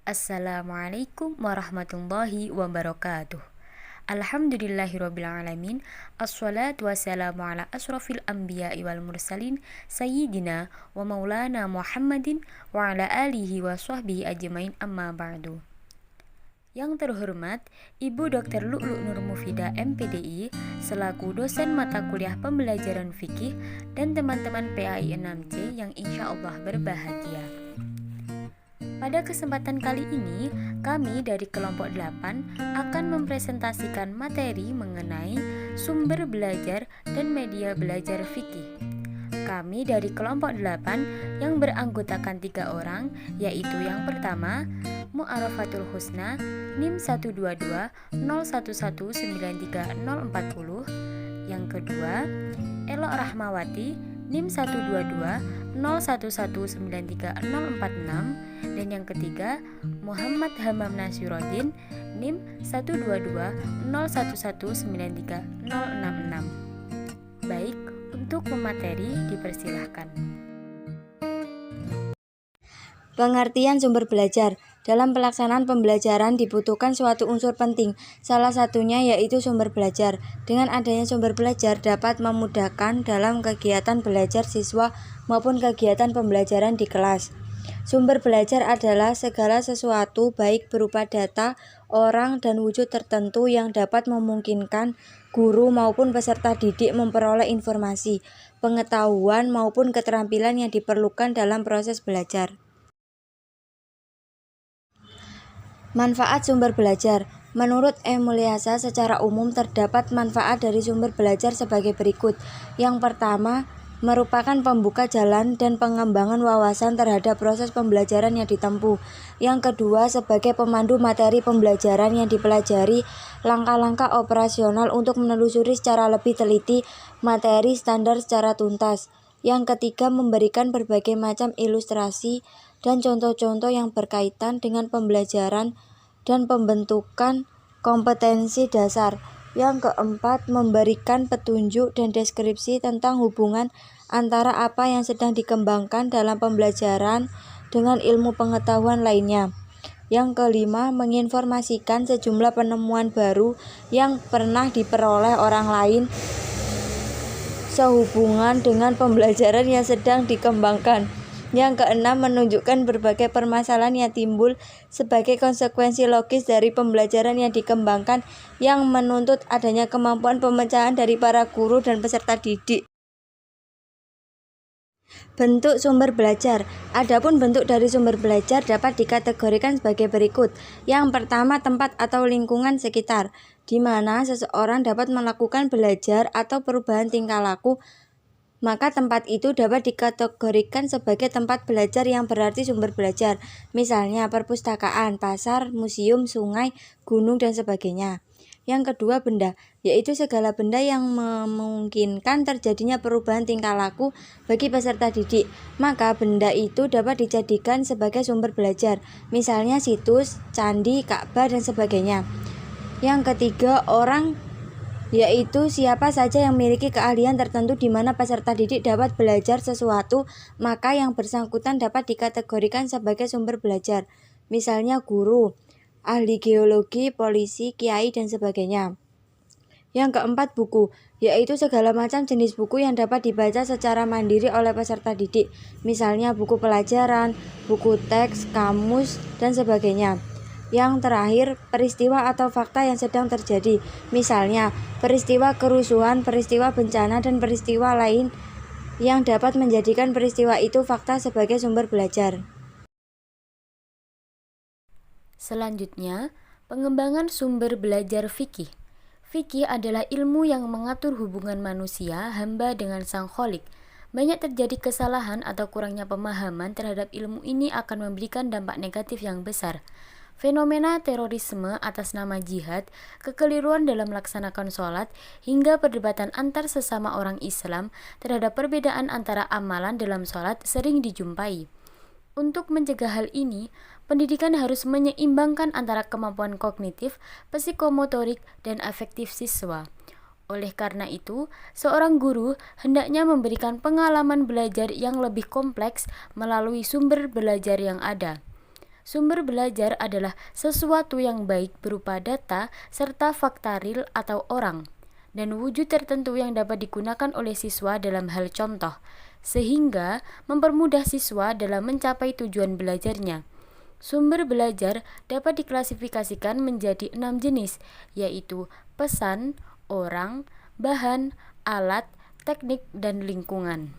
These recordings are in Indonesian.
Assalamualaikum warahmatullahi wabarakatuh. Alhamdulillahirrabbilalamin. Assalatu wassalamu ala asrafil anbiya'i wal mursalin Sayyidina wa maulana Muhammadin wa ala alihi wa sahbihi ajmain, amma ba'du. Yang terhormat Ibu Dr. Lu'lu' Nur Mufida MPDI selaku dosen mata kuliah pembelajaran fikih dan teman-teman PAI 6C yang insya Allah berbahagia. Pada kesempatan kali ini, kami dari kelompok 8 akan mempresentasikan materi mengenai sumber belajar dan media belajar fikih. Kami dari kelompok 8 yang beranggotakan 3 orang, yaitu yang pertama, Mu'arafatul Husna, NIM 12201193040. Yang kedua, Elok Rahmawati, NIM 12201193046. Dan yang ketiga, Muhammad Hamam Nasiruddin, NIM 12201193066. Baik, untuk pemateri dipersilahkan. Pengertian sumber belajar. Dalam pelaksanaan pembelajaran dibutuhkan suatu unsur penting, salah satunya yaitu sumber belajar. Dengan adanya sumber belajar dapat memudahkan dalam kegiatan belajar siswa maupun kegiatan pembelajaran di kelas. Sumber belajar adalah segala sesuatu baik berupa data, orang, dan wujud tertentu yang dapat memungkinkan guru maupun peserta didik memperoleh informasi, pengetahuan maupun keterampilan yang diperlukan dalam proses belajar. Manfaat sumber belajar. Menurut M. Mulyasa, secara umum terdapat manfaat dari sumber belajar sebagai berikut. Yang pertama, merupakan pembuka jalan dan pengembangan wawasan terhadap proses pembelajaran yang ditempuh. Yang kedua, sebagai pemandu materi pembelajaran yang dipelajari, langkah-langkah operasional untuk menelusuri secara lebih teliti materi standar secara tuntas. Yang ketiga, memberikan berbagai macam ilustrasi dan contoh-contoh yang berkaitan dengan pembelajaran dan pembentukan kompetensi dasar. Yang keempat, memberikan petunjuk dan deskripsi tentang hubungan antara apa yang sedang dikembangkan dalam pembelajaran dengan ilmu pengetahuan lainnya. Yang kelima, menginformasikan sejumlah penemuan baru yang pernah diperoleh orang lain sehubungan dengan pembelajaran yang sedang dikembangkan. Yang keenam, menunjukkan berbagai permasalahan yang timbul sebagai konsekuensi logis dari pembelajaran yang dikembangkan yang menuntut adanya kemampuan pemecahan dari para guru dan peserta didik. Bentuk sumber belajar. Adapun bentuk dari sumber belajar dapat dikategorikan sebagai berikut. Yang pertama, tempat atau lingkungan sekitar, di mana seseorang dapat melakukan belajar atau perubahan tingkah laku, maka tempat itu dapat dikategorikan sebagai tempat belajar yang berarti sumber belajar. Misalnya perpustakaan, pasar, museum, sungai, gunung, dan sebagainya. Yang kedua, benda, yaitu segala benda yang memungkinkan terjadinya perubahan tingkah laku bagi peserta didik. Maka benda itu dapat dijadikan sebagai sumber belajar. Misalnya situs, candi, Ka'bah, dan sebagainya. Yang ketiga, orang, yaitu siapa saja yang memiliki keahlian tertentu di mana peserta didik dapat belajar sesuatu, maka yang bersangkutan dapat dikategorikan sebagai sumber belajar. Misalnya guru, ahli geologi, polisi, kiai, dan sebagainya. Yang keempat, buku, yaitu segala macam jenis buku yang dapat dibaca secara mandiri oleh peserta didik. Misalnya buku pelajaran, buku teks, kamus, dan sebagainya. Yang terakhir, peristiwa atau fakta yang sedang terjadi. Misalnya, peristiwa kerusuhan, peristiwa bencana, dan peristiwa lain yang dapat menjadikan peristiwa itu fakta sebagai sumber belajar. Selanjutnya, pengembangan sumber belajar fikih. Fikih adalah ilmu yang mengatur hubungan manusia, hamba dengan Sang Kholik. Banyak terjadi kesalahan atau kurangnya pemahaman terhadap ilmu ini akan memberikan dampak negatif yang besar. Fenomena terorisme atas nama jihad, kekeliruan dalam melaksanakan sholat, hingga perdebatan antar sesama orang Islam terhadap perbedaan antara amalan dalam sholat sering dijumpai. Untuk mencegah hal ini, pendidikan harus menyeimbangkan antara kemampuan kognitif, psikomotorik, dan afektif siswa. Oleh karena itu, seorang guru hendaknya memberikan pengalaman belajar yang lebih kompleks melalui sumber belajar yang ada. Sumber belajar adalah sesuatu yang baik berupa data serta fakta real atau orang, dan wujud tertentu yang dapat digunakan oleh siswa dalam hal contoh, sehingga mempermudah siswa dalam mencapai tujuan belajarnya. Sumber belajar dapat diklasifikasikan menjadi 6 jenis, yaitu pesan, orang, bahan, alat, teknik, dan lingkungan.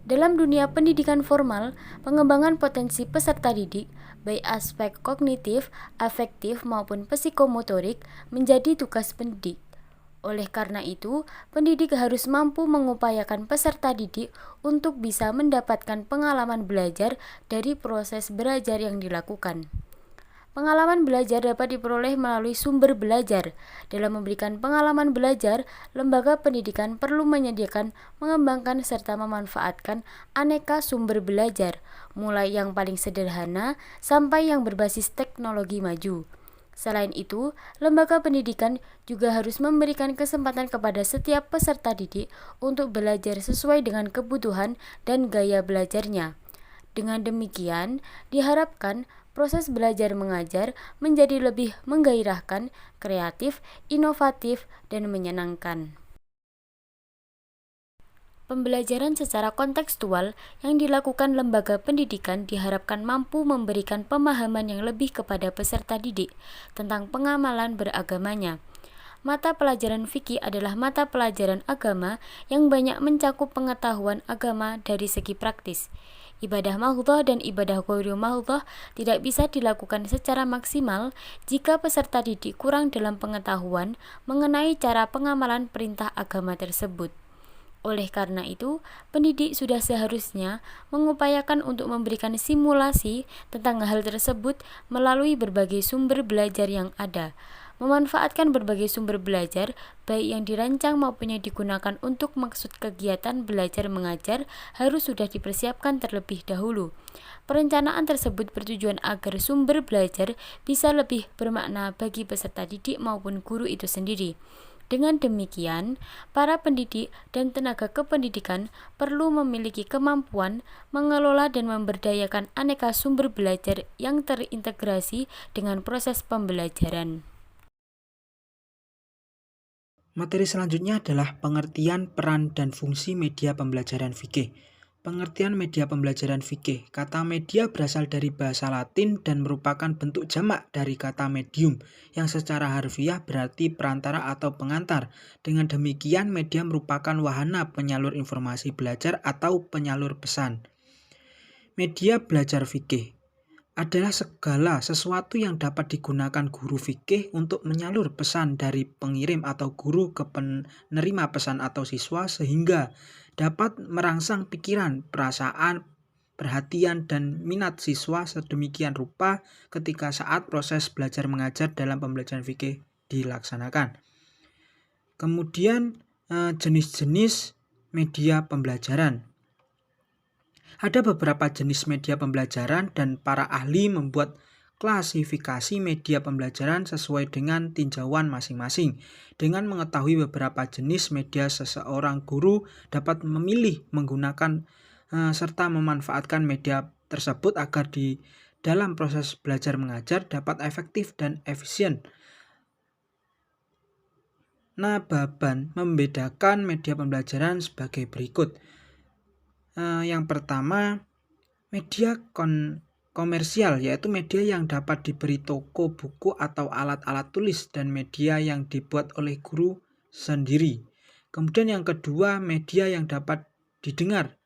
Dalam dunia pendidikan formal, pengembangan potensi peserta didik, baik aspek kognitif, afektif, maupun psikomotorik, menjadi tugas pendidik. Oleh karena itu, pendidik harus mampu mengupayakan peserta didik untuk bisa mendapatkan pengalaman belajar dari proses belajar yang dilakukan. Pengalaman belajar dapat diperoleh melalui sumber belajar. Dalam memberikan pengalaman belajar, lembaga pendidikan perlu menyediakan, mengembangkan, serta memanfaatkan aneka sumber belajar, mulai yang paling sederhana sampai yang berbasis teknologi maju. Selain itu, lembaga pendidikan juga harus memberikan kesempatan kepada setiap peserta didik untuk belajar sesuai dengan kebutuhan dan gaya belajarnya. Dengan demikian, diharapkan proses belajar mengajar menjadi lebih menggairahkan, kreatif, inovatif, dan menyenangkan. Pembelajaran secara kontekstual yang dilakukan lembaga pendidikan diharapkan mampu memberikan pemahaman yang lebih kepada peserta didik tentang pengamalan beragamanya. Mata pelajaran fikih adalah mata pelajaran agama yang banyak mencakup pengetahuan agama dari segi praktis. Ibadah mahdhah dan ibadah ghairu mahdhah tidak bisa dilakukan secara maksimal jika peserta didik kurang dalam pengetahuan mengenai cara pengamalan perintah agama tersebut. Oleh karena itu, pendidik sudah seharusnya mengupayakan untuk memberikan simulasi tentang hal tersebut melalui berbagai sumber belajar yang ada. Memanfaatkan berbagai sumber belajar, baik yang dirancang maupun yang digunakan untuk maksud kegiatan belajar mengajar, harus sudah dipersiapkan terlebih dahulu. Perencanaan tersebut bertujuan agar sumber belajar bisa lebih bermakna bagi peserta didik maupun guru itu sendiri. Dengan demikian, para pendidik dan tenaga kependidikan perlu memiliki kemampuan mengelola dan memberdayakan aneka sumber belajar yang terintegrasi dengan proses pembelajaran. Materi selanjutnya adalah pengertian peran dan fungsi media pembelajaran fikih. Pengertian media pembelajaran fikih. Kata media berasal dari bahasa Latin dan merupakan bentuk jamak dari kata medium yang secara harfiah berarti perantara atau pengantar. Dengan demikian, media merupakan wahana penyalur informasi belajar atau penyalur pesan. Media belajar fikih adalah segala sesuatu yang dapat digunakan guru fikih untuk menyalur pesan dari pengirim atau guru ke penerima pesan atau siswa sehingga dapat merangsang pikiran, perasaan, perhatian, dan minat siswa sedemikian rupa ketika saat proses belajar mengajar dalam pembelajaran fikih dilaksanakan. Kemudian jenis-jenis media pembelajaran. Ada beberapa jenis media pembelajaran dan para ahli membuat klasifikasi media pembelajaran sesuai dengan tinjauan masing-masing. Dengan mengetahui beberapa jenis media, seseorang guru dapat memilih menggunakan serta memanfaatkan media tersebut agar di dalam proses belajar mengajar dapat efektif dan efisien. Nababan membedakan media pembelajaran sebagai berikut. Yang pertama, media komersial, yaitu media yang dapat diberi toko buku atau alat-alat tulis dan media yang dibuat oleh guru sendiri. Kemudian yang kedua, media yang dapat didengar,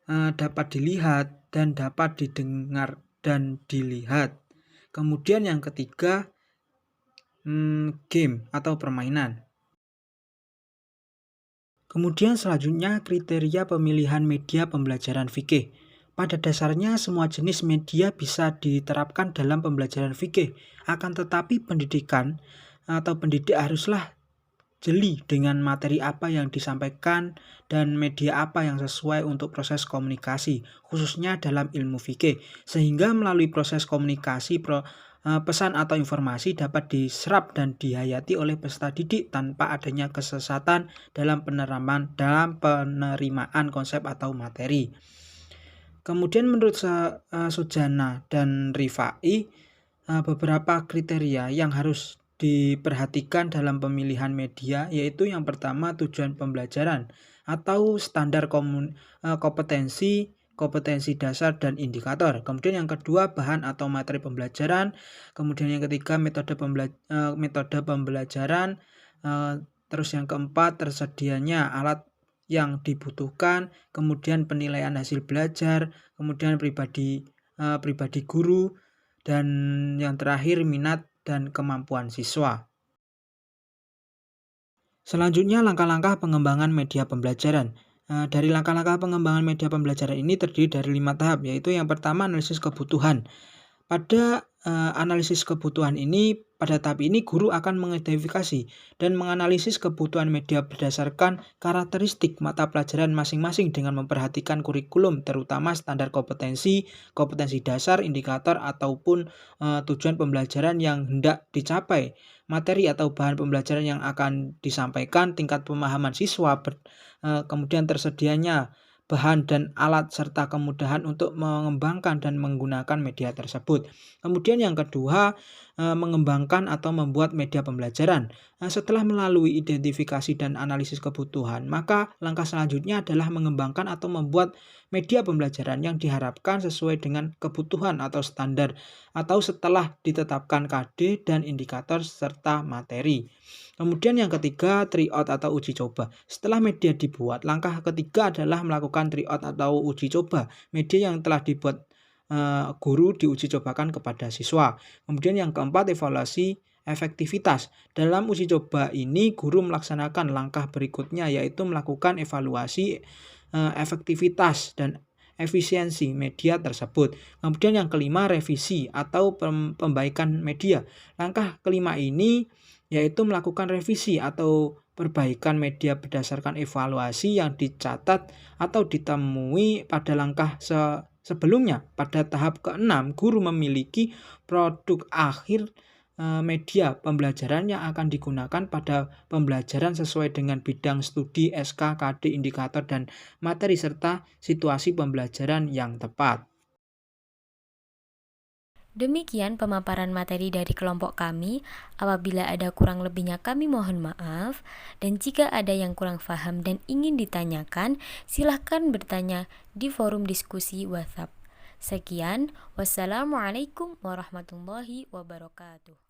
dapat dilihat dan dapat didengar dan dilihat. Kemudian yang ketiga, game atau permainan. Kemudian selanjutnya kriteria pemilihan media pembelajaran fikih. Pada dasarnya semua jenis media bisa diterapkan dalam pembelajaran fikih. Akan tetapi pendidikan atau pendidik haruslah jeli dengan materi apa yang disampaikan dan media apa yang sesuai untuk proses komunikasi, khususnya dalam ilmu fikih. Sehingga melalui proses komunikasi pesan atau informasi dapat diserap dan dihayati oleh peserta didik tanpa adanya kesesatan dalam penerimaan konsep atau materi. Kemudian menurut Sujana dan Rifai, beberapa kriteria yang harus diperhatikan dalam pemilihan media, yaitu yang pertama tujuan pembelajaran atau standar kompetensi dasar dan indikator. Kemudian yang kedua bahan atau materi pembelajaran. Kemudian yang ketiga metode pembelajaran. Terus yang keempat tersedianya alat yang dibutuhkan, kemudian penilaian hasil belajar, kemudian pribadi guru, dan yang terakhir minat dan kemampuan siswa. Selanjutnya langkah-langkah pengembangan media pembelajaran. Dari langkah-langkah pengembangan media pembelajaran ini terdiri dari 5 tahap, yaitu yang pertama analisis kebutuhan. Pada analisis kebutuhan ini, pada tahap ini guru akan mengidentifikasi dan menganalisis kebutuhan media berdasarkan karakteristik mata pelajaran masing-masing dengan memperhatikan kurikulum, terutama standar kompetensi dasar, indikator, ataupun tujuan pembelajaran yang hendak dicapai, materi atau bahan pembelajaran yang akan disampaikan, tingkat pemahaman siswa, kemudian tersedianya bahan dan alat serta kemudahan untuk mengembangkan dan menggunakan media tersebut. Kemudian yang kedua, mengembangkan atau membuat media pembelajaran. Setelah melalui identifikasi dan analisis kebutuhan, maka langkah selanjutnya adalah mengembangkan atau membuat media pembelajaran yang diharapkan sesuai dengan kebutuhan atau standar, atau setelah ditetapkan KD dan indikator serta materi. Kemudian yang ketiga, tryout atau uji coba. Setelah media dibuat, langkah ketiga adalah melakukan tryout atau uji coba. Media yang telah dibuat guru diuji cobakan kepada siswa. Kemudian yang keempat, evaluasi efektivitas. Dalam uji coba ini, guru melaksanakan langkah berikutnya, yaitu melakukan evaluasi efektivitas dan efisiensi media tersebut. Kemudian yang kelima, revisi atau pembaikan media. Langkah kelima ini yaitu melakukan revisi atau perbaikan media berdasarkan evaluasi yang dicatat atau ditemui pada langkah sebelumnya. Pada tahap ke-6, guru memiliki produk akhir media pembelajaran yang akan digunakan pada pembelajaran sesuai dengan bidang studi, SK, KD, indikator, dan materi serta situasi pembelajaran yang tepat. Demikian pemaparan materi dari kelompok kami. Apabila ada kurang lebihnya kami mohon maaf. Dan jika ada yang kurang paham dan ingin ditanyakan, silahkan bertanya di forum diskusi WhatsApp. Sekian, wassalamualaikum warahmatullahi wabarakatuh.